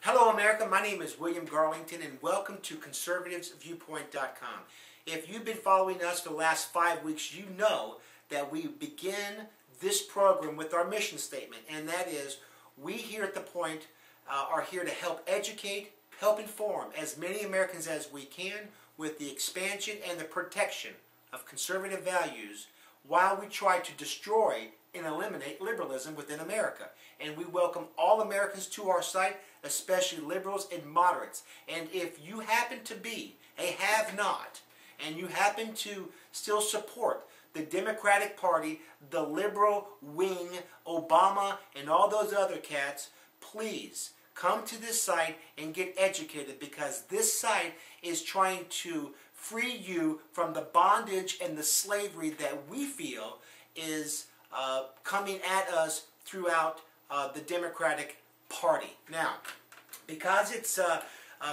Hello America, my name is William Garlington and welcome to conservativesviewpoint.com. If you've been following us for the last 5 weeks, you know that we begin this program with our mission statement, and that is, we here at The Point are here to help educate, help inform as many Americans as we can with the expansion and the protection of conservative values while we try to destroy and eliminate liberalism within America. And we welcome all Americans to our site, especially liberals and moderates. And if you happen to be a have-not, and you happen to still support the Democratic Party, the liberal wing, Obama, and all those other cats, please come to this site and get educated, because this site is trying to free you from the bondage and the slavery that we feel is coming at us throughout the Democratic Party. Now, because it's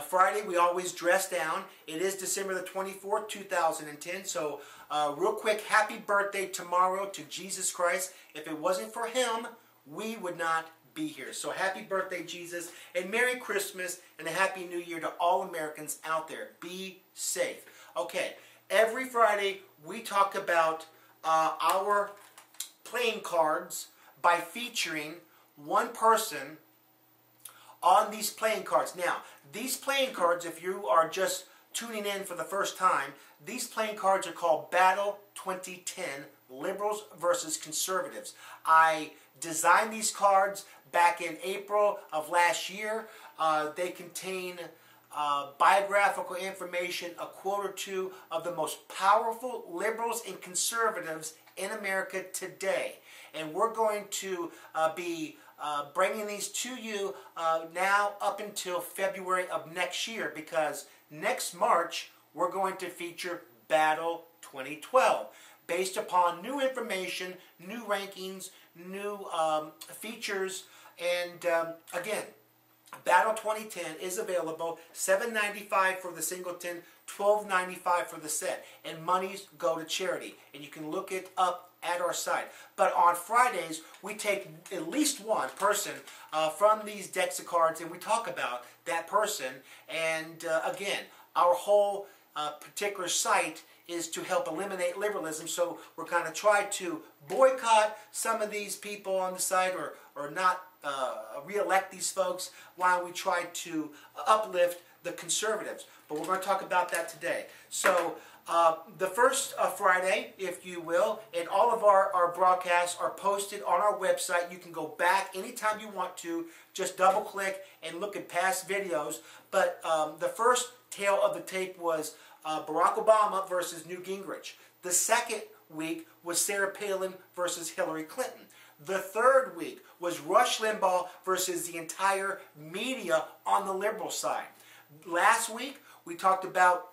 Friday, we always dress down. It is December the 24th, 2010. So real quick, happy birthday tomorrow to Jesus Christ. If it wasn't for Him, we would not be here. So happy birthday, Jesus, and Merry Christmas and a Happy New Year to all Americans out there. Be safe. Okay, every Friday we talk about our playing cards by featuring one person on these playing cards. Now, these playing cards, if you are just tuning in for the first time, these playing cards are called Battle 2010, Liberals versus Conservatives. I designed these cards back in April of last year. They contain biographical information, a quote or two of the most powerful liberals and conservatives in America today. And we're going to be bringing these to you now up until February of next year, because next March we're going to feature Battle 2012 based upon new information, new rankings, new features, and again, Battle 2010 is available, $7.95 for the singleton, $12.95 for the set, and monies go to charity. And you can look it up at our site. But on Fridays, we take at least one person from these decks of cards, and we talk about that person. And again, our whole particular site is to help eliminate liberalism, so we're going to try to boycott some of these people on the site, or not re-elect these folks, while we try to uplift the conservatives. But we're going to talk about that today. So the first Friday, if you will, and all of our broadcasts are posted on our website. You can go back anytime you want to, just double click and look at past videos. But the first tale of the tape was Barack Obama versus Newt Gingrich. The second week was Sarah Palin versus Hillary Clinton. The third week was Rush Limbaugh versus the entire media on the liberal side. Last week, we talked about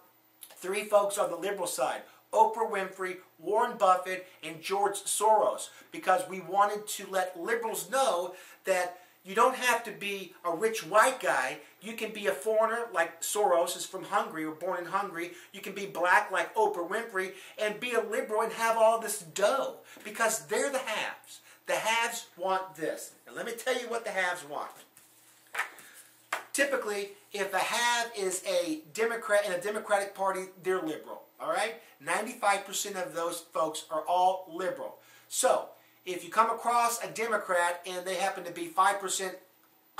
three folks on the liberal side: Oprah Winfrey, Warren Buffett, and George Soros, because we wanted to let liberals know that you don't have to be a rich white guy. You can be a foreigner like Soros is from Hungary, or born in Hungary. You can be black like Oprah Winfrey and be a liberal and have all this dough, because they're the haves. The haves want this. And let me tell you what the haves want. Typically, if a have is a Democrat in a Democratic Party, they're liberal. All right? 95% of those folks are all liberal. So, if you come across a Democrat and they happen to be 5%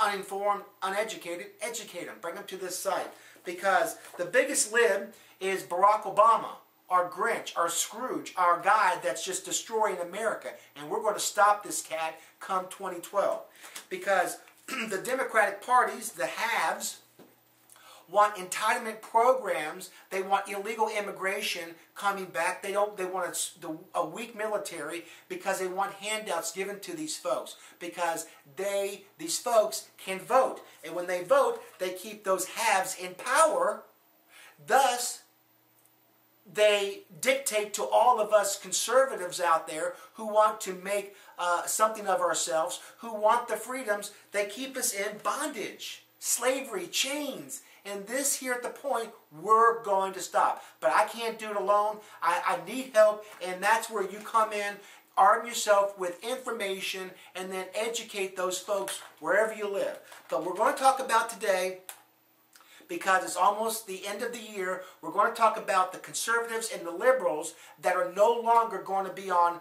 uninformed, uneducated, educate them. Bring them to this site. Because the biggest lib is Barack Obama, our Grinch, our Scrooge, our guy that's just destroying America. And we're going to stop this cat come 2012. Because the Democratic parties, the haves, want entitlement programs. They want illegal immigration coming back. They want a weak military, because they want handouts given to these folks, because these folks can vote, and when they vote, they keep those haves in power. Thus, they dictate to all of us conservatives out there who want to make something of ourselves, who want the freedoms. They keep us in bondage, slavery, chains. And this here at The Point, we're going to stop. But I can't do it alone. I need help, and that's where you come in. arm yourself with information, and then educate those folks wherever you live. But we're going to talk about today, because it's almost the end of the year, we're going to talk about the conservatives and the liberals that are no longer going to be on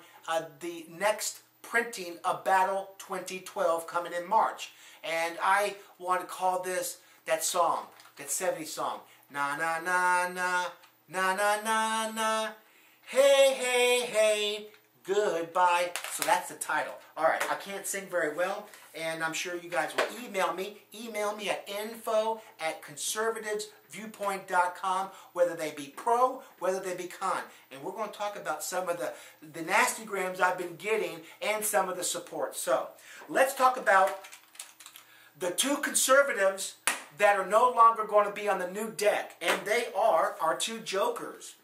the next printing of Battle 2012 coming in March. And I want to call this, that song, that 70s song, na na na na, na na na na, hey hey hey, goodbye. So that's the title. Alright, I can't sing very well, and I'm sure you guys will email me. Email me at info@conservativesviewpoint.com, whether they be pro, whether they be con. And we're going to talk about some of the nasty grams I've been getting and some of the support. So, let's talk about the two conservatives that are no longer going to be on the new deck. And they are our two jokers.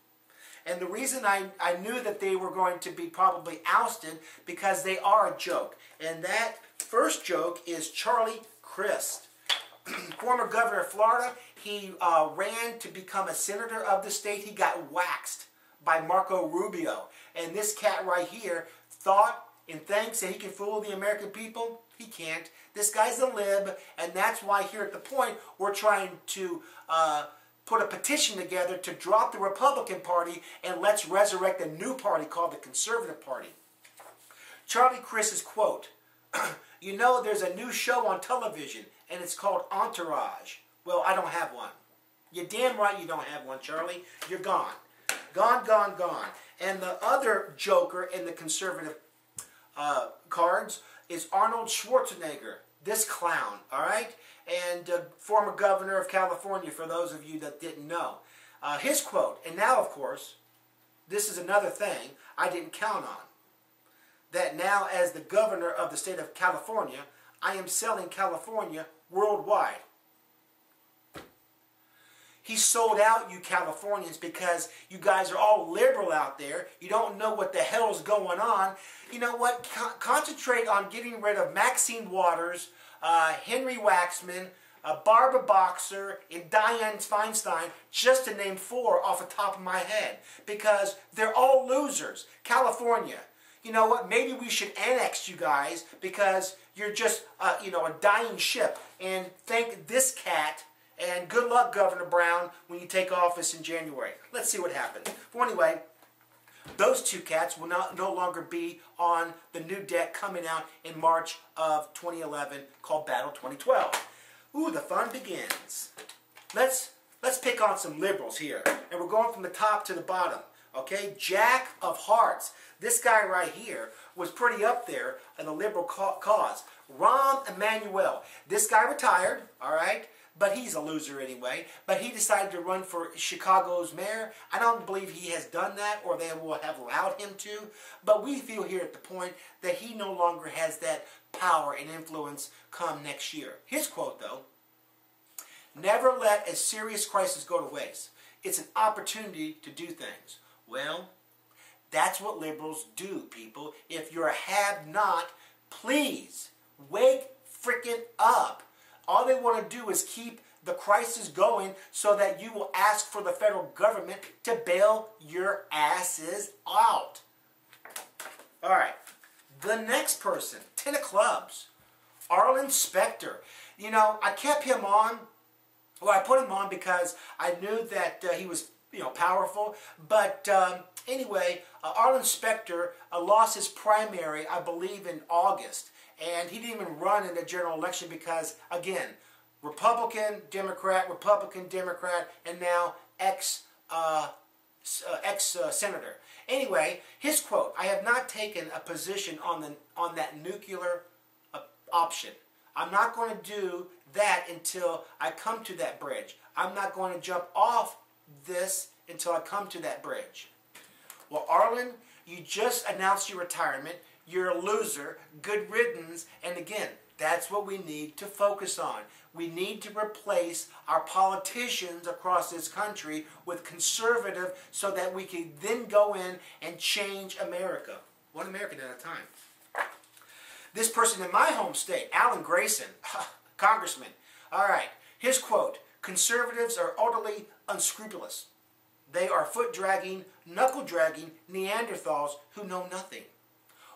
And the reason I knew that they were going to be probably ousted, because they are a joke. And that first joke is Charlie Crist. Former governor of Florida. He ran to become a senator of the state. He got waxed by Marco Rubio. And this cat right here thought and thinks that he can fool the American people. He can't. This guy's a lib, and that's why here at The Point we're trying to put a petition together to drop the Republican Party and let's resurrect a new party called the Conservative Party. Charlie Crist's quote, you know, there's a new show on television and it's called Entourage. Well, I don't have one. You're damn right you don't have one, Charlie. You're gone. Gone, gone, gone. And the other joker in the conservative cards is Arnold Schwarzenegger, this clown, all right? And former governor of California, for those of you that didn't know. His quote, and now, of course, this is another thing I didn't count on, that now as the governor of the state of California, I am selling California worldwide. He sold out, you Californians, because you guys are all liberal out there. You don't know what the hell's going on. You know what? Concentrate on getting rid of Maxine Waters, Henry Waxman, Barbara Boxer, and Dianne Feinstein, just to name 4 off the top of my head. Because they're all losers. California. You know what? Maybe we should annex you guys because you're just, you know, a dying ship. And thank this cat. And good luck, Governor Brown, when you take office in January. Let's see what happens. Well, anyway, those two cats will no longer be on the new deck coming out in March of 2011 called Battle 2012. Ooh, the fun begins. Let's pick on some liberals here. And we're going from the top to the bottom. Okay, Jack of Hearts. This guy right here was pretty up there in the liberal cause. Rahm Emanuel. This guy retired, all right? But he's a loser anyway. But he decided to run for Chicago's mayor. I don't believe he has done that, or they will have allowed him to. But we feel here at The Point that he no longer has that power and influence come next year. His quote, though, never let a serious crisis go to waste. It's an opportunity to do things. Well, that's what liberals do, people. If you're a have-not, please wake frickin' up. All they want to do is keep the crisis going so that you will ask for the federal government to bail your asses out. All right. The next person, 10 of clubs, Arlen Specter. You know, I kept him on. Well, I put him on because I knew that he was, you know, powerful. But anyway, Arlen Specter lost his primary, I believe, in August. And he didn't even run in the general election because, again, Republican, Democrat, and now ex-senator. Anyway, his quote, I have not taken a position on that nuclear option. I'm not going to do that until I come to that bridge. I'm not going to jump off this until I come to that bridge. Well, Arlen, you just announced your retirement. You're a loser, good riddance, and again, that's what we need to focus on. We need to replace our politicians across this country with conservative so that we can then go in and change America. One American at a time. This person in my home state, Alan Grayson, congressman. All right, his quote, conservatives are utterly unscrupulous. They are foot-dragging, knuckle-dragging Neanderthals who know nothing.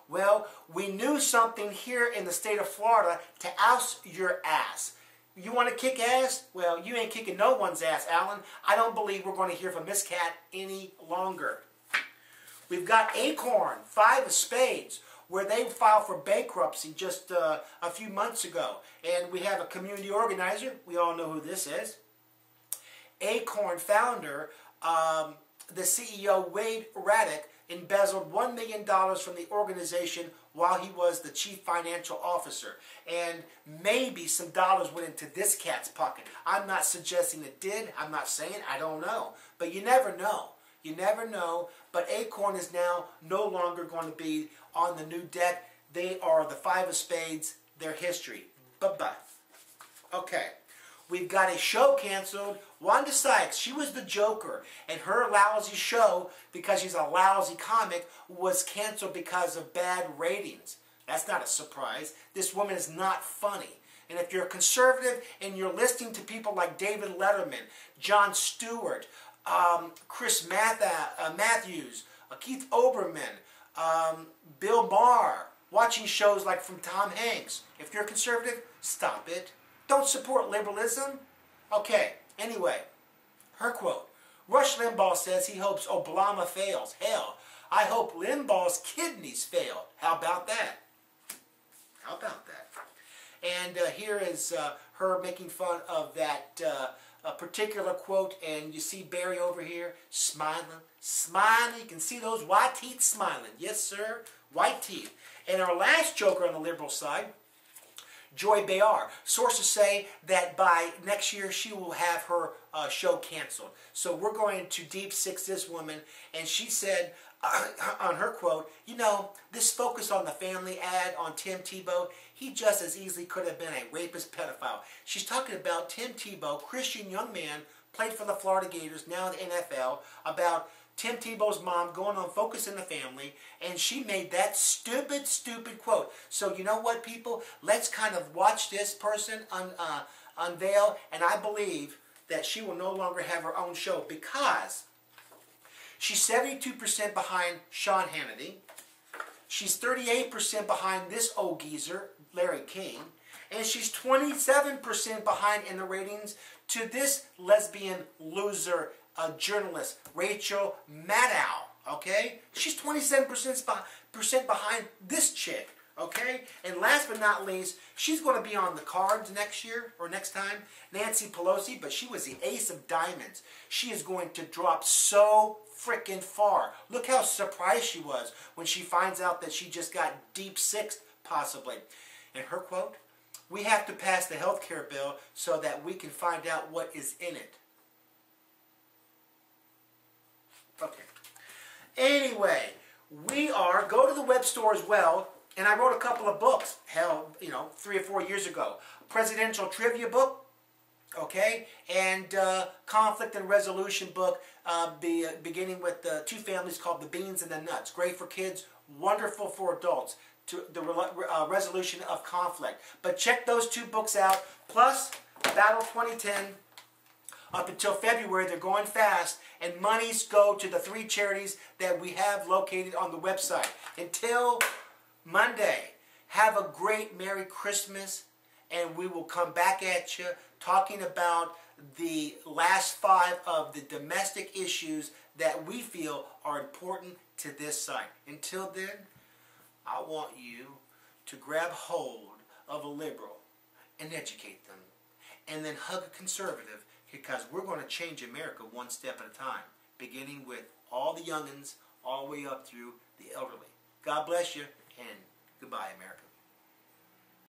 Well, we knew something here in the state of Florida to oust your ass. You want to kick ass? Well, you ain't kicking no one's ass, Alan. I don't believe we're going to hear from Miss Cat any longer. We've got Acorn, 5 of Spades, where they filed for bankruptcy just a few months ago. And we have a community organizer. We all know who this is. Acorn founder, the CEO, Wade Raddick, embezzled $1 million from the organization while he was the chief financial officer. And maybe some dollars went into this cat's pocket. I'm not suggesting it did. I'm not saying. I don't know. But you never know. You never know. But Acorn is now no longer going to be on the new deck. They are the 5 of Spades. Their history. Bye-bye. Okay. We've got a show canceled. Wanda Sykes, she was the Joker, and her lousy show, because she's a lousy comic, was canceled because of bad ratings. That's not a surprise. This woman is not funny. And if you're a conservative and you're listening to people like David Letterman, Jon Stewart, Chris Matthews, Keith Olbermann, Bill Maher, watching shows like from Tom Hanks, if you're a conservative, stop it. Don't support liberalism. Okay, anyway, her quote. Rush Limbaugh says he hopes Obama fails. Hell, I hope Limbaugh's kidneys fail. How about that? How about that? And here is her making fun of that particular quote. And you see Barry over here smiling, smiling. You can see those white teeth smiling. Yes, sir, white teeth. And our last joker on the liberal side, Joy Behar. Sources say that by next year she will have her show canceled. So we're going to deep six this woman, and she said on her quote, you know, this focus on the family ad on Tim Tebow, he just as easily could have been a rapist pedophile. She's talking about Tim Tebow, Christian young man, played for the Florida Gators, now in the NFL, about Tim Tebow's mom going on Focus in the Family, and she made that stupid, stupid quote. So you know what, people? Let's kind of watch this person unveil, and I believe that she will no longer have her own show because she's 72% behind Sean Hannity. She's 38% behind this old geezer, Larry King. And she's 27% behind in the ratings to this lesbian loser journalist, Rachel Maddow, okay? She's 27% behind this chick, okay? And last but not least, she's going to be on the cards next year, or next time, Nancy Pelosi, but she was the ace of diamonds. She is going to drop so freaking far. Look how surprised she was when she finds out that she just got deep sixth, possibly. And her quote, we have to pass the health care bill so that we can find out what is in it. Okay. Anyway, go to the web store as well, and I wrote a couple of books, hell, 3 or 4 years ago. Presidential trivia book, okay, and conflict and resolution book, beginning with the 2 families called The Beans and the Nuts. Great for kids, wonderful for adults, to the resolution of conflict. But check those 2 books out, plus Battle 2010. Up until February, they're going fast, and monies go to the 3 charities that we have located on the website. Until Monday, have a great Merry Christmas, and we will come back at you talking about the last 5 of the domestic issues that we feel are important to this site. Until then, I want you to grab hold of a liberal and educate them, and then hug a conservative, because we're going to change America one step at a time, beginning with all the youngins, all the way up through the elderly. God bless you, and goodbye, America.